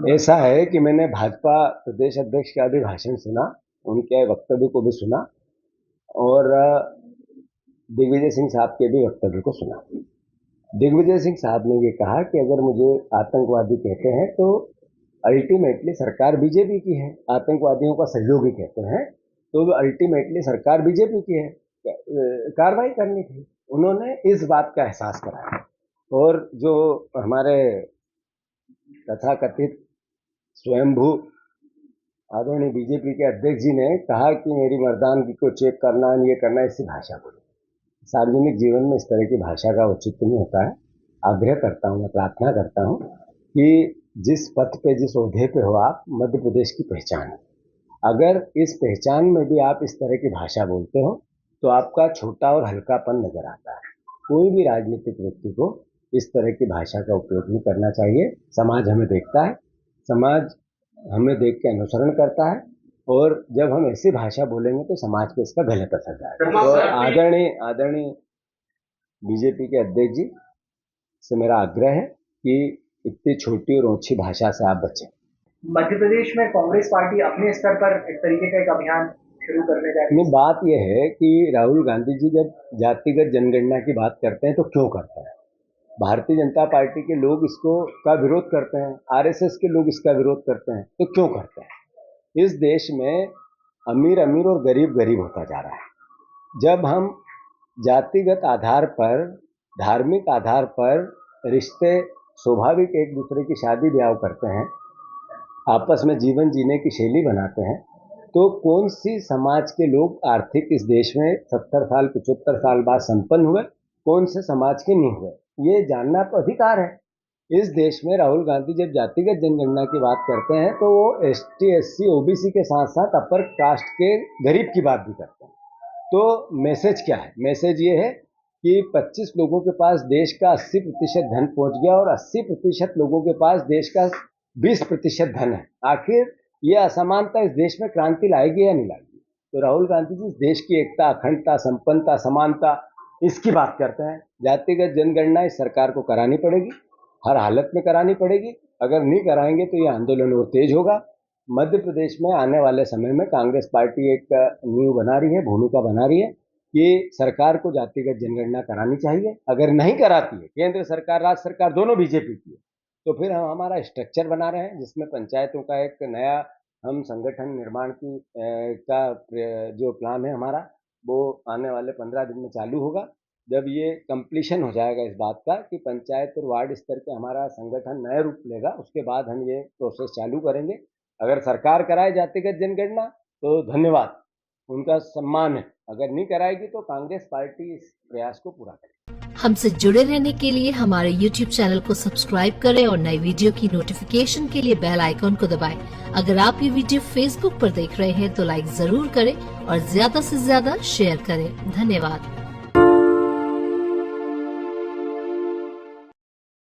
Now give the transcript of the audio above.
ऐसा है कि मैंने भाजपा प्रदेश अध्यक्ष का भी भाषण सुना, उनके वक्तव्य को भी सुना और दिग्विजय सिंह साहब के भी वक्तव्य को सुना। दिग्विजय सिंह साहब ने ये कहा कि अगर मुझे आतंकवादी कहते हैं तो अल्टीमेटली सरकार बीजेपी की है, आतंकवादियों का सहयोगी कहते हैं तो अल्टीमेटली सरकार बीजेपी की है, कार्रवाई करनी थी। उन्होंने इस बात का एहसास कराया और जो हमारे तथाकथित स्वयंभू आदरणीय बीजेपी के अध्यक्ष जी ने कहा कि मेरी मर्दानगी को चेक करना, ये करना, ऐसी भाषा बोली। सार्वजनिक जीवन में इस तरह की भाषा का उचित नहीं होता है। आग्रह करता हूँ, मैं प्रार्थना करता हूँ कि जिस पथ पे, जिस ओहदे पे हो आप, मध्य प्रदेश की पहचान है। अगर इस पहचान में भी आप इस तरह की भाषा बोलते हो तो आपका छोटा और हल्कापन नजर आता है। कोई भी राजनीतिक व्यक्ति को इस तरह की भाषा का उपयोग नहीं करना चाहिए। समाज हमें देखता है, समाज हमें देख के अनुसरण करता है और जब हम ऐसी भाषा बोलेंगे तो समाज पे इसका गलत असर जाएगा। और आदरणीय बीजेपी के अध्यक्ष जी से मेरा आग्रह है कि इतनी छोटी और ऊंची भाषा से आप बचें। मध्य प्रदेश में कांग्रेस पार्टी अपने स्तर पर इस तरीके का एक अभियान शुरू करने जा रही है। बात यह है कि राहुल गांधी जी जब जातिगत जनगणना की बात करते हैं तो क्यों करते हैं? भारतीय जनता पार्टी के लोग इसको का विरोध करते हैं, आरएसएस के लोग इसका विरोध करते हैं, तो क्यों करते हैं? इस देश में अमीर अमीर और गरीब गरीब होता जा रहा है। जब हम जातिगत आधार पर, धार्मिक आधार पर रिश्ते स्वाभाविक एक दूसरे की शादी ब्याह करते हैं, आपस में जीवन जीने की शैली बनाते हैं, तो कौन सी समाज के लोग आर्थिक इस देश में 70 साल 75 साल बाद संपन्न हुए, कौन से समाज के नहीं हुए, ये जानना तो अधिकार है। इस देश में राहुल गांधी जब जातिगत जनगणना की बात करते हैं तो वो एसटी, एससी, ओबीसी के साथ साथ अपर कास्ट के गरीब की बात भी करते हैं। तो मैसेज क्या है? मैसेज ये है कि 25 लोगों के पास देश का 80% धन पहुंच गया और 80% लोगों के पास देश का 20% धन है। आखिर ये असमानता इस देश में क्रांति लाएगी या नहीं लाएगी? तो राहुल गांधी जी इस देश की एकता, अखंडता, संपन्नता, समानता, इसकी बात करते हैं। जातिगत जनगणना इस सरकार को करानी पड़ेगी, हर हालत में करानी पड़ेगी। अगर नहीं कराएंगे तो ये आंदोलन और तेज होगा। मध्य प्रदेश में आने वाले समय में कांग्रेस पार्टी एक नींव बना रही है, भूमिका बना रही है कि सरकार को जातिगत जनगणना करानी चाहिए। अगर नहीं कराती है, केंद्र सरकार, राज्य सरकार दोनों बीजेपी की है, तो फिर हम हमारा स्ट्रक्चर बना रहे हैं जिसमें पंचायतों का एक नया हम संगठन निर्माण की का जो प्लान है हमारा, वो आने वाले 15 दिन में चालू होगा। जब ये कंप्लीशन हो जाएगा इस बात का कि पंचायत और वार्ड स्तर पे हमारा संगठन नया रूप लेगा, उसके बाद हम ये प्रोसेस चालू करेंगे। अगर सरकार कराए जातिगत जनगणना तो धन्यवाद, उनका सम्मान है। अगर नहीं कराएगी तो कांग्रेस पार्टी इस प्रयास को पूरा करेगी। हमसे जुड़े रहने के लिए हमारे YouTube चैनल को सब्सक्राइब करें और नई वीडियो की नोटिफिकेशन के लिए बेल आइकॉन को दबाएं। अगर आप ये वीडियो Facebook पर देख रहे हैं तो लाइक जरूर करें और ज्यादा से ज्यादा शेयर करें। धन्यवाद।